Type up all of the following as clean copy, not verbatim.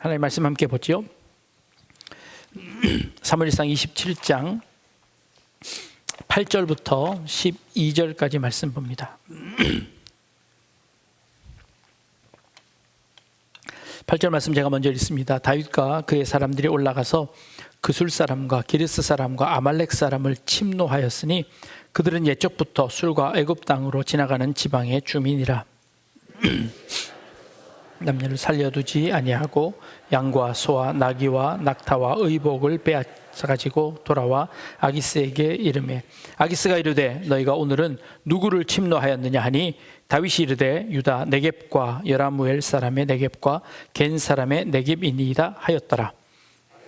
하나님 말씀 함께 보지요. 사무엘상 27장 8절부터 12절까지 말씀 봅니다. 8절 말씀 제가 먼저 읽습니다. 다윗과 그의 사람들이 올라가서 그술 사람과 기르스 사람과 아말렉 사람을 침노하였으니 그들은 옛적부터 술과 애굽 땅으로 지나가는 지방의 주민이라. 남녀를 살려두지 아니하고 양과 소와 나귀와 낙타와 의복을 빼앗아가지고 돌아와 아기스에게 이르매 아기스가 이르되 너희가 오늘은 누구를 침노하였느냐 하니 다윗이 이르되 유다 네겝과 여라무엘 사람의 네겝과 겐 사람의 네겝이니이다 하였더라.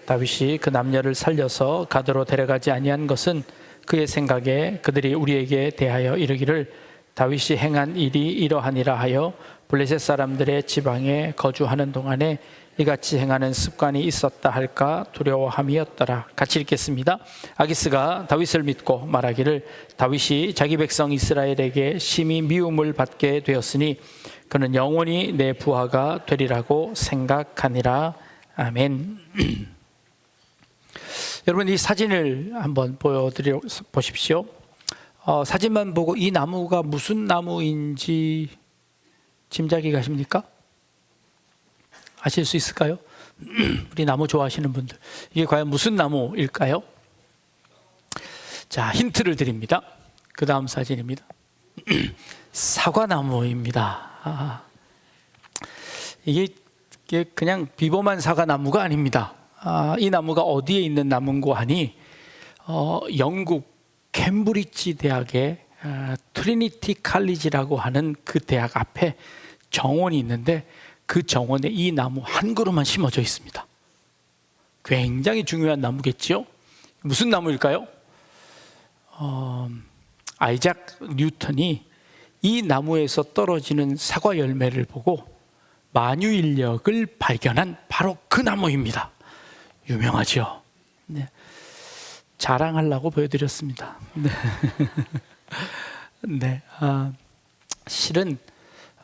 다윗이 그 남녀를 살려서 가드로 데려가지 아니한 것은 그의 생각에 그들이 우리에게 대하여 이르기를 다윗이 행한 일이 이러하니라 하여 블레셋 사람들의 지방에 거주하는 동안에 이같이 행하는 습관이 있었다 할까 두려워함이었더라. 같이 읽겠습니다. 아기스가 다윗을 믿고 말하기를 다윗이 자기 백성 이스라엘에게 심히 미움을 받게 되었으니 그는 영원히 내 부하가 되리라고 생각하니라. 아멘. 여러분, 이 사진을 한번 보여드려 보십시오. 사진만 보고 이 나무가 무슨 나무인지 짐작이 가십니까? 아실 수 있을까요? 우리 나무 좋아하시는 분들, 이게 과연 무슨 나무일까요? 자, 힌트를 드립니다. 그 다음 사진입니다. 사과나무입니다. 이게 그냥 비범한 사과나무가 아닙니다. 이 나무가 어디에 있는 나무인고 하니 영국 캠브리지 대학의 트리니티 칼리지라고 하는 그 대학 앞에 정원이 있는데 그 정원에 이 나무 한 그루만 심어져 있습니다. 굉장히 중요한 나무겠죠? 무슨 나무일까요? 아이작 뉴턴이 이 나무에서 떨어지는 사과 열매를 보고 만유인력을 발견한 바로 그 나무입니다. 유명하죠? 네. 자랑하려고 보여드렸습니다. 네. 네. 실은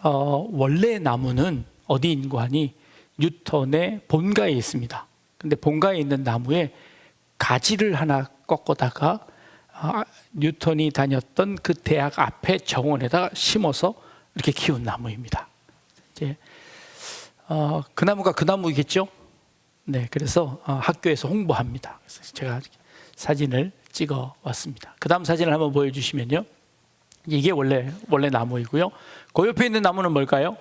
원래 나무는 어디 있는고 하니 뉴턴의 본가에 있습니다. 근데 본가에 있는 나무에 가지를 하나 꺾어다가 뉴턴이 다녔던 그 대학 앞에 정원에다가 심어서 이렇게 키운 나무입니다. 이제 그 나무가 그 나무이겠죠? 네, 그래서 학교에서 홍보합니다. 그래서 제가 사진을 찍어 왔습니다. 그 다음 사진을 한번 보여주시면요. 이게 원래 나무이고요. 그 옆에 있는 나무는 뭘까요?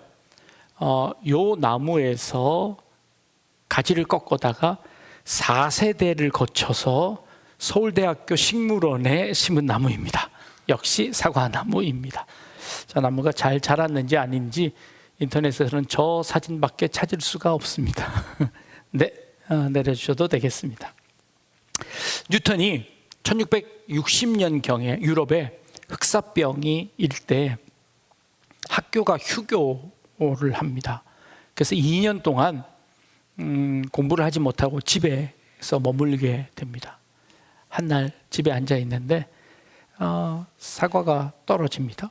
요 나무에서 가지를 꺾어다가 4세대를 거쳐서 서울대학교 식물원에 심은 나무입니다. 역시 사과나무입니다. 저 나무가 잘 자랐는지 아닌지 인터넷에서는 저 사진밖에 찾을 수가 없습니다. 네, 내려주셔도 되겠습니다. 뉴턴이 1660년경에 유럽에 흑사병이 일 때 학교가 휴교를 합니다. 그래서 2년 동안 공부를 하지 못하고 집에서 머물게 됩니다. 한날 집에 앉아 있는데 사과가 떨어집니다.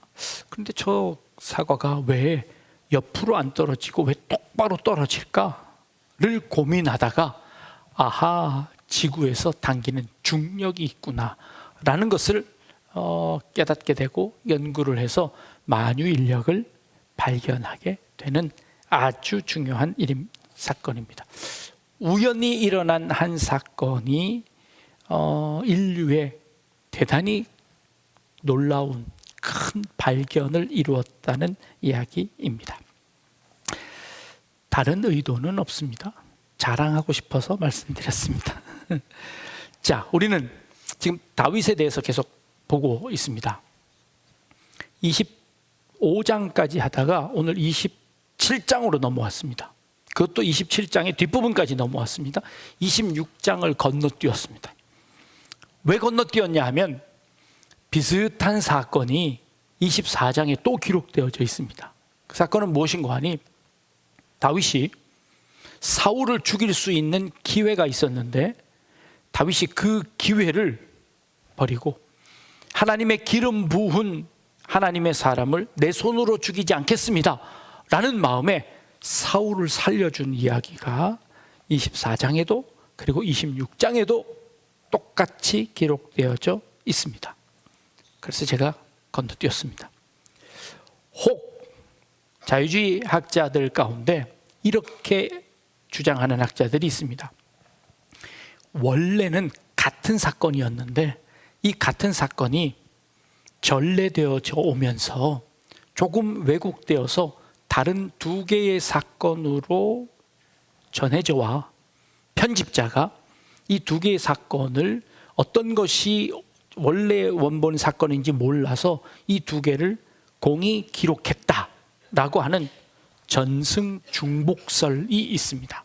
그런데 저 사과가 왜 옆으로 안 떨어지고 왜 똑바로 떨어질까를 고민하다가 아하, 지구에서 당기는 중력이 있구나 라는 것을 깨닫게 되고 연구를 해서 만유인력을 발견하게 되는 아주 중요한 사건입니다. 우연히 일어난 한 사건이 인류의 대단히 놀라운 큰 발견을 이루었다는 이야기입니다. 다른 의도는 없습니다. 자랑하고 싶어서 말씀드렸습니다. 자, 우리는 지금 다윗에 대해서 계속 보고 있습니다. 25장까지 하다가 오늘 27장으로 넘어왔습니다. 그것도 27장의 뒷부분까지 넘어왔습니다. 26장을 건너뛰었습니다. 왜 건너뛰었냐 하면 비슷한 사건이 24장에 또 기록되어져 있습니다. 그 사건은 무엇인고 하니 다윗이 사울을 죽일 수 있는 기회가 있었는데 다윗이 그 기회를 버리고 하나님의 기름 부은 하나님의 사람을 내 손으로 죽이지 않겠습니다 라는 마음에 사울을 살려준 이야기가 24장에도 그리고 26장에도 똑같이 기록되어져 있습니다. 그래서 제가 건너뛰었습니다. 혹 자유주의 학자들 가운데 이렇게 주장하는 학자들이 있습니다. 원래는 같은 사건이었는데 이 같은 사건이 전래되어져 오면서 조금 왜곡되어서 다른 두 개의 사건으로 전해져 와 편집자가 이 두 개의 사건을 어떤 것이 원래 원본 사건인지 몰라서 이 두 개를 공히 기록했다라고 하는 전승중복설이 있습니다.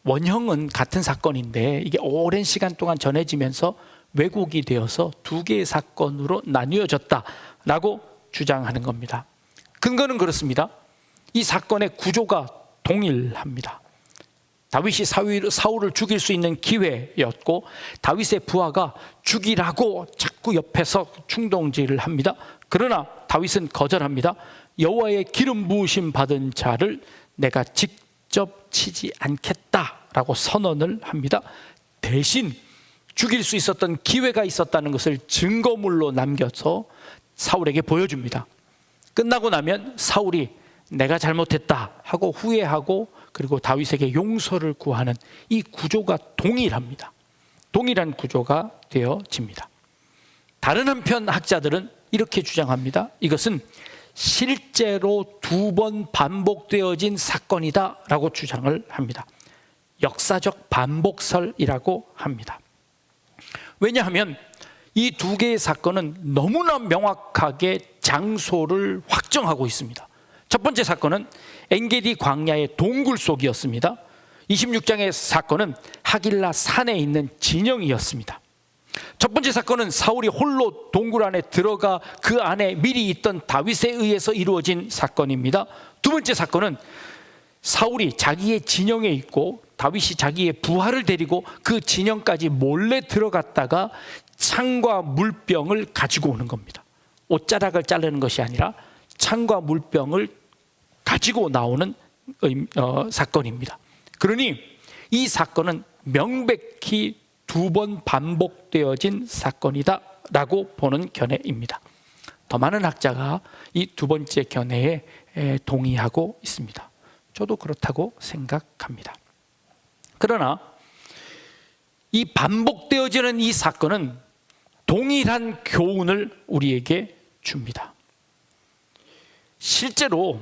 원형은 같은 사건인데 이게 오랜 시간 동안 전해지면서 왜곡이 되어서 두 개의 사건으로 나뉘어졌다라고 주장하는 겁니다. 근거는 그렇습니다. 이 사건의 구조가 동일합니다. 다윗이 사울을 죽일 수 있는 기회였고 다윗의 부하가 죽이라고 자꾸 옆에서 충동질을 합니다. 그러나 다윗은 거절합니다. 여호와의 기름 부으심 받은 자를 내가 직접 치지 않겠다라고 선언을 합니다. 대신 죽일 수 있었던 기회가 있었다는 것을 증거물로 남겨서 사울에게 보여줍니다. 끝나고 나면 사울이 내가 잘못했다 하고 후회하고 그리고 다윗에게 용서를 구하는 이 구조가 동일합니다. 동일한 구조가 되어집니다. 다른 한편 학자들은 이렇게 주장합니다. 이것은 실제로 두 번 반복되어진 사건이다 라고 주장을 합니다. 역사적 반복설이라고 합니다. 왜냐하면 이 두 개의 사건은 너무나 명확하게 장소를 확정하고 있습니다. 첫 번째 사건은 엔게디 광야의 동굴 속이었습니다. 26장의 사건은 하길라 산에 있는 진영이었습니다. 첫 번째 사건은 사울이 홀로 동굴 안에 들어가 그 안에 미리 있던 다윗에 의해서 이루어진 사건입니다. 두 번째 사건은 사울이 자기의 진영에 있고 다윗이 자기의 부하를 데리고 그 진영까지 몰래 들어갔다가 창과 물병을 가지고 오는 겁니다. 옷자락을 자르는 것이 아니라 창과 물병을 가지고 나오는 사건입니다. 그러니 이 사건은 명백히 두 번 반복되어진 사건이다 라고 보는 견해입니다. 더 많은 학자가 이 두 번째 견해에 동의하고 있습니다. 저도 그렇다고 생각합니다. 그러나 이 반복되어지는 이 사건은 동일한 교훈을 우리에게 줍니다. 실제로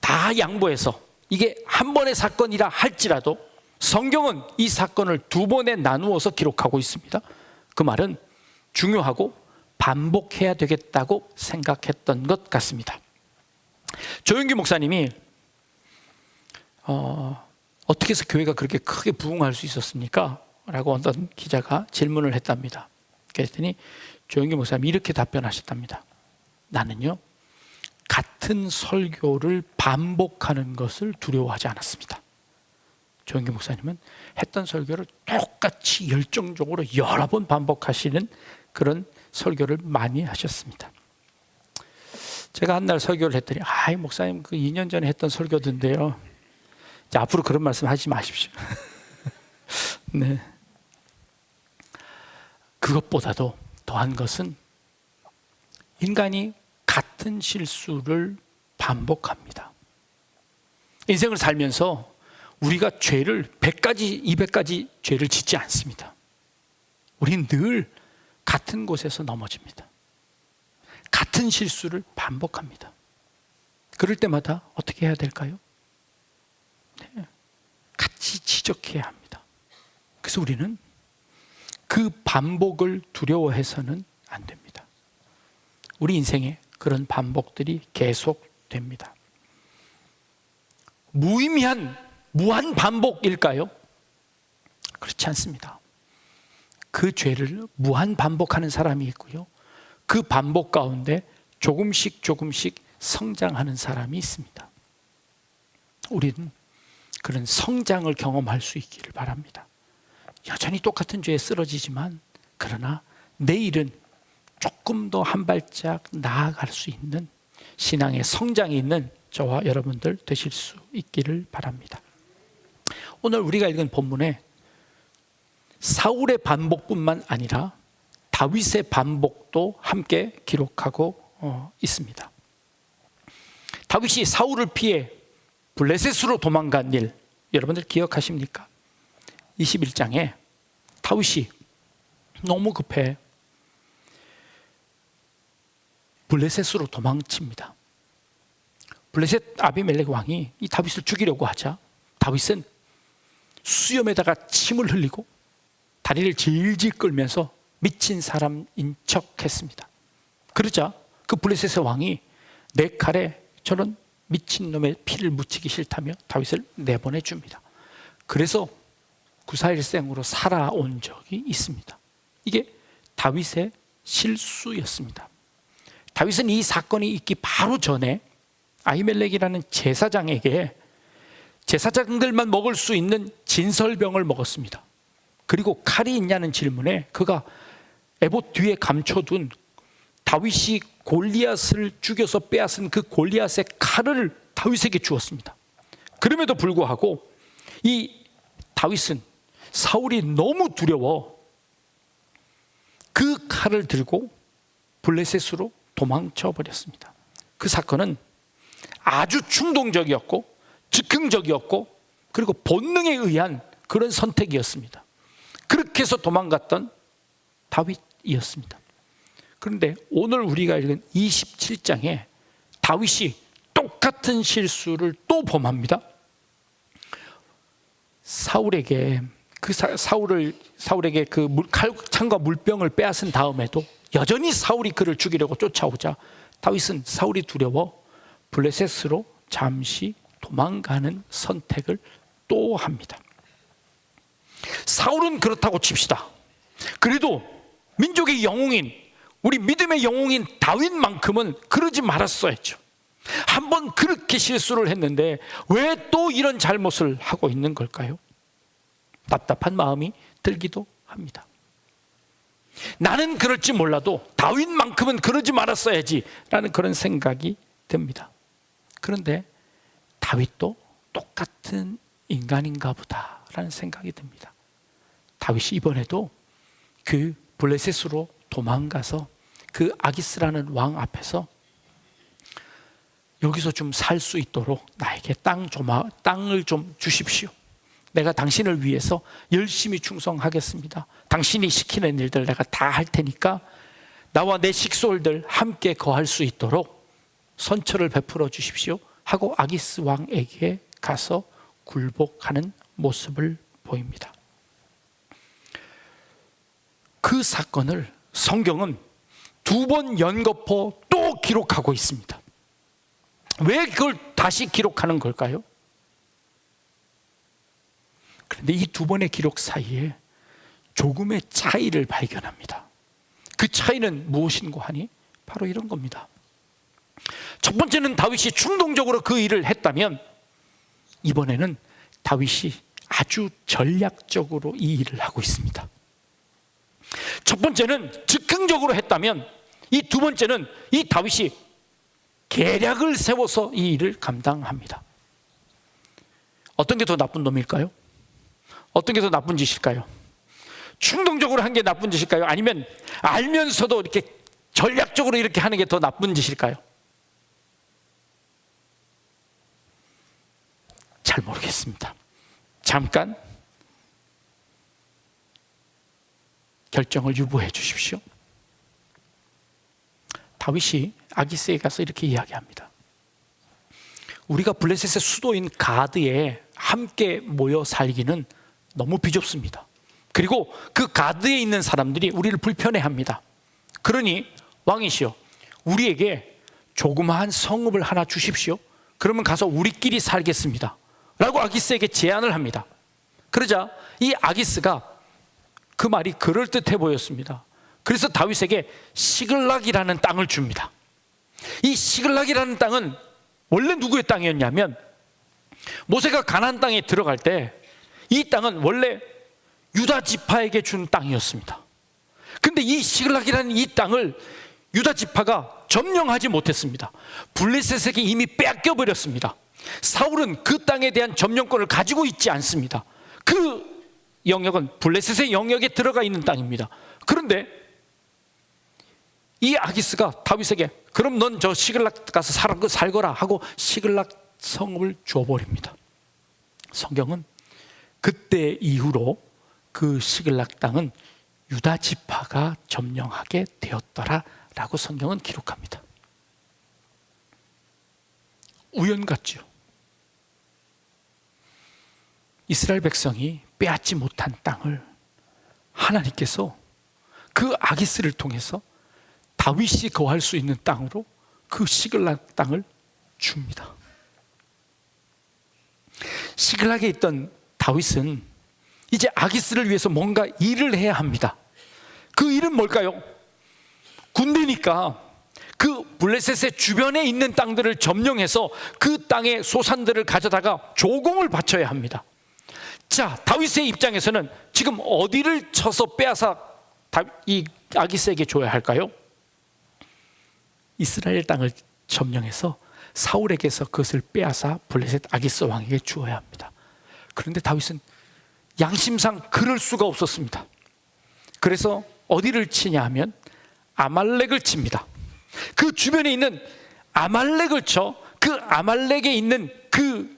다 양보해서 이게 한 번의 사건이라 할지라도 성경은 이 사건을 두 번에 나누어서 기록하고 있습니다. 그 말은 중요하고 반복해야 되겠다고 생각했던 것 같습니다. 조영기 목사님이 어떻게 해서 교회가 그렇게 크게 부흥할 수 있었습니까? 라고 어떤 기자가 질문을 했답니다. 그랬더니 조영기 목사님이 이렇게 답변하셨답니다. 나는요 같은 설교를 반복하는 것을 두려워하지 않았습니다. 조영기 목사님은 했던 설교를 똑같이 열정적으로 여러 번 반복하시는 그런 설교를 많이 하셨습니다. 제가 한 날 설교를 했더니 목사님 그 2년 전에 했던 설교던데요. 이제 앞으로 그런 말씀 하지 마십시오. 네. 그것보다도 더한 것은 인간이 같은 실수를 반복합니다. 인생을 살면서 우리가 죄를 100가지, 200가지 죄를 짓지 않습니다. 우린 늘 같은 곳에서 넘어집니다. 같은 실수를 반복합니다. 그럴 때마다 어떻게 해야 될까요? 네. 같이 지적해야 합니다. 그래서 우리는 그 반복을 두려워해서는 안 됩니다. 우리 인생에 그런 반복들이 계속됩니다. 무의미한 무한 반복일까요? 그렇지 않습니다. 그 죄를 무한 반복하는 사람이 있고요. 그 반복 가운데 조금씩 성장하는 사람이 있습니다. 우리는 그런 성장을 경험할 수 있기를 바랍니다. 여전히 똑같은 죄에 쓰러지지만 그러나 내일은 조금 더 한 발짝 나아갈 수 있는 신앙의 성장이 있는 저와 여러분들 되실 수 있기를 바랍니다. 오늘 우리가 읽은 본문에 사울의 반복뿐만 아니라 다윗의 반복도 함께 기록하고 있습니다. 다윗이 사울을 피해 블레셋으로 도망간 일 여러분들 기억하십니까? 21장에 다윗이 너무 급해 블레셋으로 도망칩니다. 블레셋 아비멜렉 왕이 이 다윗을 죽이려고 하자 다윗은 수염에다가 침을 흘리고 다리를 질질 끌면서 미친 사람인 척 했습니다. 그러자 그 블레셋의 왕이 내 칼에 저런 미친놈의 피를 묻히기 싫다며 다윗을 내보내 줍니다. 그래서 구사일생으로 살아온 적이 있습니다. 이게 다윗의 실수였습니다. 다윗은 이 사건이 있기 바로 전에 아히멜렉이라는 제사장에게 제사장들만 먹을 수 있는 진설병을 먹었습니다. 그리고 칼이 있냐는 질문에 그가 에봇 뒤에 감춰둔 다윗이 골리앗을 죽여서 빼앗은 그 골리앗의 칼을 다윗에게 주었습니다. 그럼에도 불구하고 이 다윗은 사울이 너무 두려워 그 칼을 들고 블레셋으로 도망쳐 버렸습니다. 그 사건은 아주 충동적이었고 즉흥적이었고 그리고 본능에 의한 그런 선택이었습니다. 그렇게 해서 도망갔던 다윗이었습니다. 그런데 오늘 우리가 읽은 27장에 다윗이 똑같은 실수를 또 범합니다. 사울에게 그 칼창과 물병을 빼앗은 다음에도 여전히 사울이 그를 죽이려고 쫓아오자 다윗은 사울이 두려워 블레셋으로 잠시 도망가는 선택을 또 합니다. 사울은 그렇다고 칩시다. 그래도 민족의 영웅인 우리 믿음의 영웅인 다윗만큼은 그러지 말았어야죠. 한번 그렇게 실수를 했는데 왜 또 이런 잘못을 하고 있는 걸까요? 답답한 마음이 들기도 합니다. 나는 그럴지 몰라도 다윗만큼은 그러지 말았어야지 라는 그런 생각이 듭니다. 그런데 다윗도 똑같은 인간인가 보다 라는 생각이 듭니다. 다윗이 이번에도 그 블레셋으로 도망가서 그 아기스라는 왕 앞에서 여기서 좀 살 수 있도록 나에게 땅을 좀 주십시오. 내가 당신을 위해서 열심히 충성하겠습니다. 당신이 시키는 일들 내가 다 할 테니까 나와 내 식솔들 함께 거할 수 있도록 선처를 베풀어 주십시오 하고 아기스 왕에게 가서 굴복하는 모습을 보입니다. 그 사건을 성경은 2번 연거푸 또 기록하고 있습니다. 왜 그걸 다시 기록하는 걸까요? 그런데 이 2번의 기록 사이에 조금의 차이를 발견합니다. 그 차이는 무엇인고 하니 바로 이런 겁니다. 첫 번째는 다윗이 충동적으로 그 일을 했다면 이번에는 다윗이 아주 전략적으로 이 일을 하고 있습니다. 첫 번째는 즉흥적으로 했다면 이 두 번째는 이 다윗이 계략을 세워서 이 일을 감당합니다. 어떤 게 더 나쁜 놈일까요? 어떤 게 더 나쁜 짓일까요? 충동적으로 한 게 나쁜 짓일까요? 아니면 알면서도 이렇게 전략적으로 이렇게 하는 게 더 나쁜 짓일까요? 잘 모르겠습니다. 잠깐 결정을 유보해 주십시오. 다윗이 아기스에 가서 이렇게 이야기합니다. 우리가 블레셋의 수도인 가드에 함께 모여 살기는 너무 비좁습니다. 그리고 그 가드에 있는 사람들이 우리를 불편해합니다. 그러니 왕이시여 우리에게 조그마한 성읍을 하나 주십시오. 그러면 가서 우리끼리 살겠습니다 라고 아기스에게 제안을 합니다. 그러자 이 아기스가 그 말이 그럴듯해 보였습니다. 그래서 다윗에게 시글락이라는 땅을 줍니다. 이 시글락이라는 땅은 원래 누구의 땅이었냐면 모세가 가나안 땅에 들어갈 때 이 땅은 원래 유다 지파에게 준 땅이었습니다. 근데 이 시글락이라는 이 땅을 유다 지파가 점령하지 못했습니다. 블레셋에게 이미 빼앗겨 버렸습니다. 사울은 그 땅에 대한 점령권을 가지고 있지 않습니다. 영역은 블레셋의 영역에 들어가 있는 땅입니다. 그런데 이 아기스가 다윗에게 그럼 넌 저 시글락 가서 살거라 하고 시글락 성읍을 줘버립니다. 성경은 그때 이후로 그 시글락 땅은 유다 지파가 점령하게 되었더라라고 성경은 기록합니다. 우연 같죠. 이스라엘 백성이 빼앗지 못한 땅을 하나님께서 그 아기스를 통해서 다윗이 거할 수 있는 땅으로 그 시글락 땅을 줍니다. 시글락에 있던 다윗은 이제 아기스를 위해서 뭔가 일을 해야 합니다. 그 일은 뭘까요? 군대니까 그 블레셋의 주변에 있는 땅들을 점령해서 그 땅의 소산들을 가져다가 조공을 바쳐야 합니다. 자, 다윗의 입장에서는 지금 어디를 쳐서 빼앗아 이 아기스에게 줘야 할까요? 이스라엘 땅을 점령해서 사울에게서 그것을 빼앗아 블레셋 아기스 왕에게 주어야 합니다. 그런데 다윗은 양심상 그럴 수가 없었습니다. 그래서 어디를 치냐 하면 아말렉을 칩니다. 그 주변에 있는 아말렉을 쳐 그 아말렉에 있는 그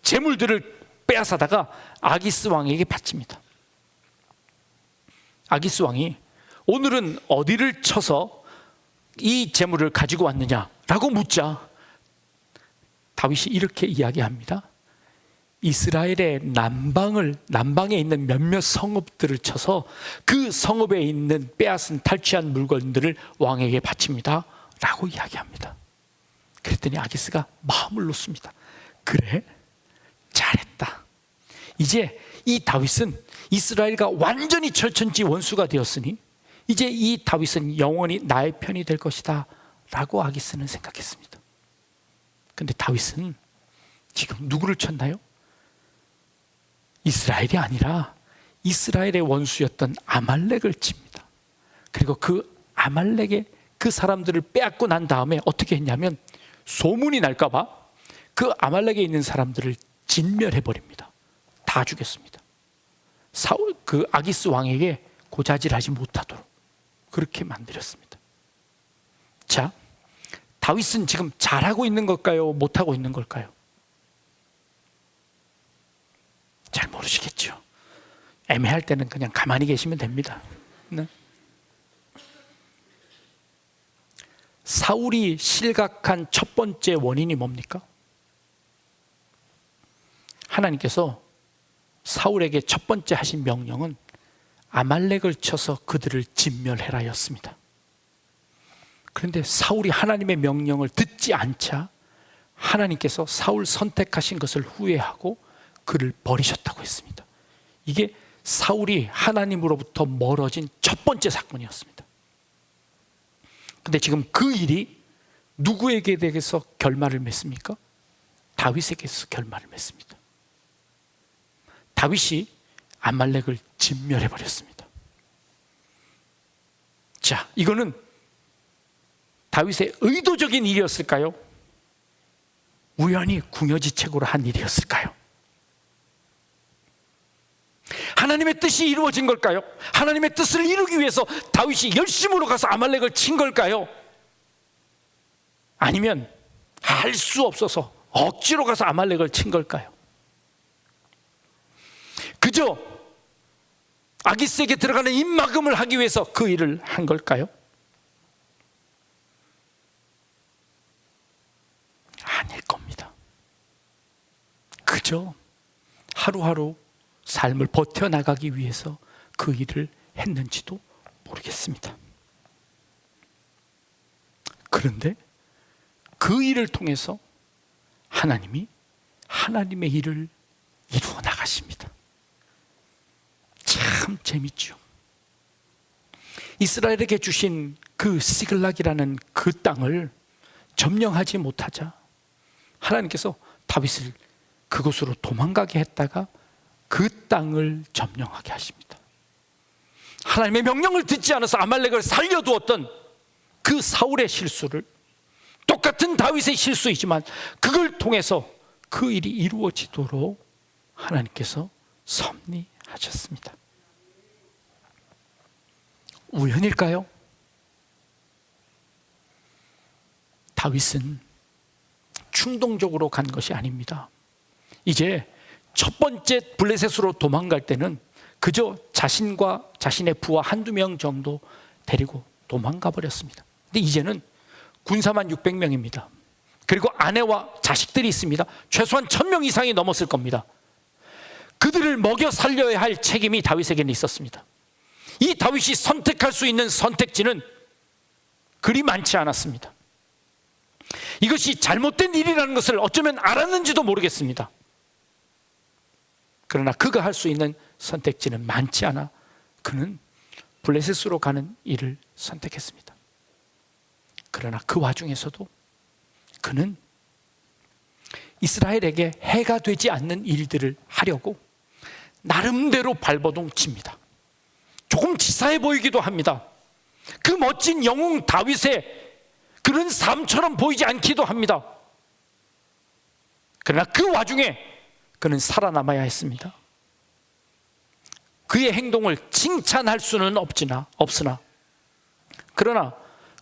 재물들을 빼앗아다가 아기스 왕에게 바칩니다. 아기스 왕이 오늘은 어디를 쳐서 이 재물을 가지고 왔느냐라고 묻자 다윗이 이렇게 이야기합니다. 이스라엘의 남방에 있는 몇몇 성읍들을 쳐서 그 성읍에 있는 빼앗은 탈취한 물건들을 왕에게 바칩니다 라고 이야기합니다. 그랬더니 아기스가 마음을 놓습니다. 그래? 잘했다. 이제 이 다윗은 이스라엘과 완전히 철천지 원수가 되었으니 이제 이 다윗은 영원히 나의 편이 될 것이다 라고 아기스는 생각했습니다. 근데 다윗은 지금 누구를 쳤나요? 이스라엘이 아니라 이스라엘의 원수였던 아말렉을 칩니다. 그리고 그 아말렉의 그 사람들을 빼앗고 난 다음에 어떻게 했냐면 소문이 날까봐 그 아말렉에 있는 사람들을 진멸해버립니다. 다 죽였습니다. 그 아기스 왕에게 고자질하지 못하도록 그렇게 만들었습니다. 자, 다윗은 지금 잘하고 있는 걸까요? 못하고 있는 걸까요? 잘 모르시겠죠. 애매할 때는 그냥 가만히 계시면 됩니다. 네. 사울이 실각한 첫 번째 원인이 뭡니까? 하나님께서 사울에게 첫 번째 하신 명령은 아말렉을 쳐서 그들을 진멸해라였습니다. 그런데 사울이 하나님의 명령을 듣지 않자 하나님께서 사울 선택하신 것을 후회하고 그를 버리셨다고 했습니다. 이게 사울이 하나님으로부터 멀어진 첫 번째 사건이었습니다. 근데 지금 그 일이 누구에게 대해서 결말을 맺습니까? 다윗에게서 결말을 맺습니다. 다윗이 아말렉을 진멸해버렸습니다. 자, 이거는 다윗의 의도적인 일이었을까요? 우연히 궁여지책으로 한 일이었을까요? 하나님의 뜻이 이루어진 걸까요? 하나님의 뜻을 이루기 위해서 다윗이 열심으로 가서 아말렉을 친 걸까요? 아니면 할 수 없어서 억지로 가서 아말렉을 친 걸까요? 그저 아기스에게 들어가는 입막음을 하기 위해서 그 일을 한 걸까요? 아닐 겁니다. 그저 하루하루 삶을 버텨나가기 위해서 그 일을 했는지도 모르겠습니다. 그런데 그 일을 통해서 하나님이 하나님의 일을 이루어 나가십니다. 참 재밌죠. 이스라엘에게 주신 그 시글락이라는 그 땅을 점령하지 못하자 하나님께서 다윗을 그곳으로 도망가게 했다가 그 땅을 점령하게 하십니다. 하나님의 명령을 듣지 않아서 아말렉을 살려두었던 그 사울의 실수를 똑같은 다윗의 실수이지만 그걸 통해서 그 일이 이루어지도록 하나님께서 섭리하십니다. 하셨습니다. 우연일까요? 다윗은 충동적으로 간 것이 아닙니다. 이제 첫 번째 블레셋으로 도망갈 때는 그저 자신과 자신의 부하 한두 명 정도 데리고 도망가 버렸습니다. 근데 이제는 군사만 600명입니다. 그리고 아내와 자식들이 있습니다. 최소한 1000명 이상이 넘었을 겁니다. 그들을 먹여 살려야 할 책임이 다윗에게는 있었습니다. 이 다윗이 선택할 수 있는 선택지는 그리 많지 않았습니다. 이것이 잘못된 일이라는 것을 어쩌면 알았는지도 모르겠습니다. 그러나 그가 할 수 있는 선택지는 많지 않아 그는 블레셋으로 가는 일을 선택했습니다. 그러나 그 와중에서도 그는 이스라엘에게 해가 되지 않는 일들을 하려고 나름대로 발버둥 칩니다. 조금 치사해 보이기도 합니다. 그 멋진 영웅 다윗의 그런 삶처럼 보이지 않기도 합니다. 그러나 그 와중에 그는 살아남아야 했습니다. 그의 행동을 칭찬할 수는 없으나 그러나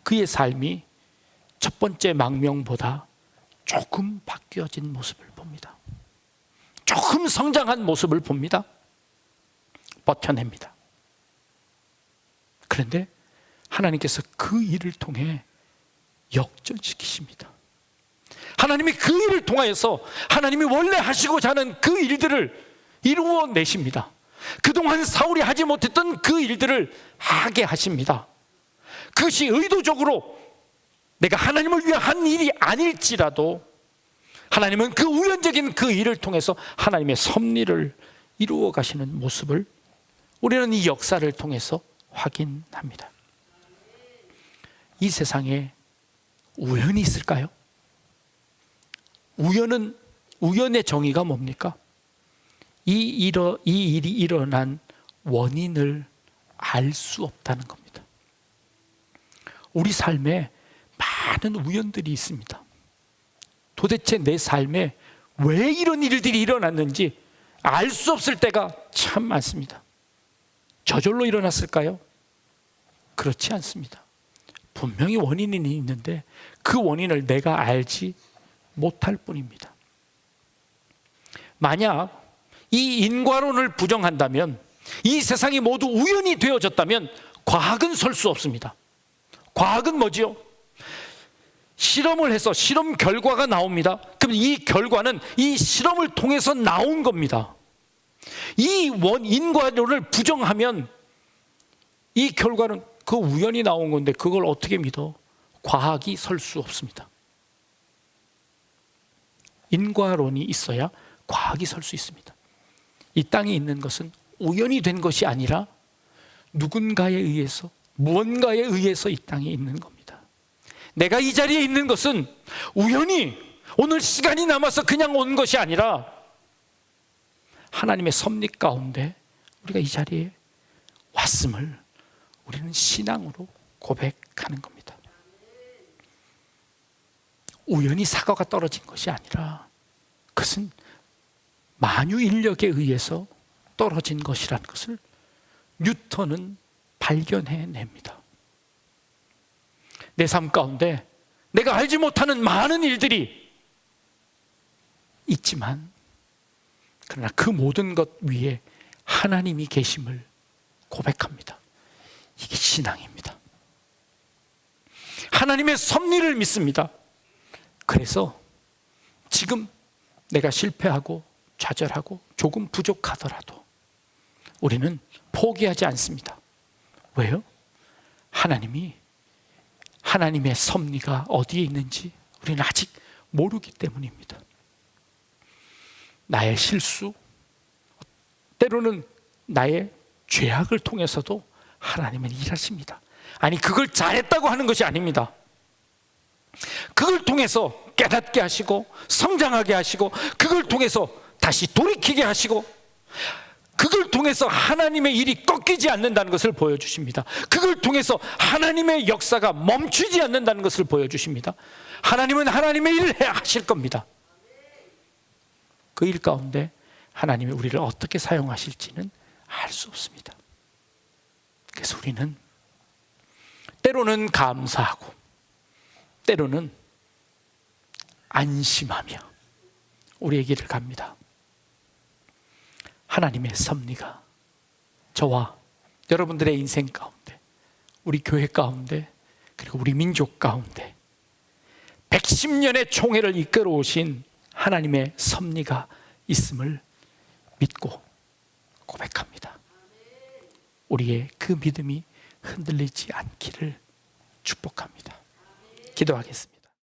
그의 삶이 첫 번째 망명보다 조금 바뀌어진 모습을 봅니다. 조금 성장한 모습을 봅니다. 버텨냅니다. 그런데 하나님께서 그 일을 통해 역전시키십니다. 하나님이 그 일을 통하여서 하나님이 원래 하시고자 하는 그 일들을 이루어내십니다. 그동안 사울이 하지 못했던 그 일들을 하게 하십니다. 그것이 의도적으로 내가 하나님을 위해 한 일이 아닐지라도 하나님은 그 우연적인 그 일을 통해서 하나님의 섭리를 이루어 가시는 모습을 우리는 이 역사를 통해서 확인합니다. 이 세상에 우연이 있을까요? 우연의 정의가 뭡니까? 이 일이 일어난 원인을 알 수 없다는 겁니다. 우리 삶에 많은 우연들이 있습니다. 도대체 내 삶에 왜 이런 일들이 일어났는지 알 수 없을 때가 참 많습니다. 저절로 일어났을까요? 그렇지 않습니다. 분명히 원인이 있는데 그 원인을 내가 알지 못할 뿐입니다. 만약 이 인과론을 부정한다면, 이 세상이 모두 우연이 되어졌다면 과학은 설 수 없습니다. 과학은 뭐지요? 실험을 해서 실험 결과가 나옵니다. 그럼 이 결과는 이 실험을 통해서 나온 겁니다. 이 인과론을 부정하면 이 결과는 그 우연히 나온 건데 그걸 어떻게 믿어? 과학이 설 수 없습니다. 인과론이 있어야 과학이 설 수 있습니다. 이 땅에 있는 것은 우연이 된 것이 아니라 누군가에 의해서, 무언가에 의해서 이 땅에 있는 겁니다. 내가 이 자리에 있는 것은 우연히 오늘 시간이 남아서 그냥 온 것이 아니라 하나님의 섭리 가운데 우리가 이 자리에 왔음을 우리는 신앙으로 고백하는 겁니다. 우연히 사과가 떨어진 것이 아니라 그것은 만유 인력에 의해서 떨어진 것이라는 것을 뉴턴은 발견해냅니다. 내 삶 가운데 내가 알지 못하는 많은 일들이 있지만 그러나 그 모든 것 위에 하나님이 계심을 고백합니다. 이게 신앙입니다. 하나님의 섭리를 믿습니다. 그래서 지금 내가 실패하고 좌절하고 조금 부족하더라도 우리는 포기하지 않습니다. 왜요? 하나님의 섭리가 어디에 있는지 우리는 아직 모르기 때문입니다. 나의 실수, 때로는 나의 죄악을 통해서도 하나님은 일하십니다. 아니, 그걸 잘했다고 하는 것이 아닙니다. 그걸 통해서 깨닫게 하시고 성장하게 하시고 그걸 통해서 다시 돌이키게 하시고 그걸 통해서 하나님의 일이 꺾이지 않는다는 것을 보여주십니다. 그걸 통해서 하나님의 역사가 멈추지 않는다는 것을 보여주십니다. 하나님은 하나님의 일을 하실 겁니다. 그 일 가운데 하나님이 우리를 어떻게 사용하실지는 알 수 없습니다. 그래서 우리는 때로는 감사하고 때로는 안심하며 우리의 길을 갑니다. 하나님의 섭리가 저와 여러분들의 인생 가운데, 우리 교회 가운데, 그리고 우리 민족 가운데 110년의 총회를 이끌어 오신 하나님의 섭리가 있음을 믿고 고백합니다. 우리의 그 믿음이 흔들리지 않기를 축복합니다. 기도하겠습니다.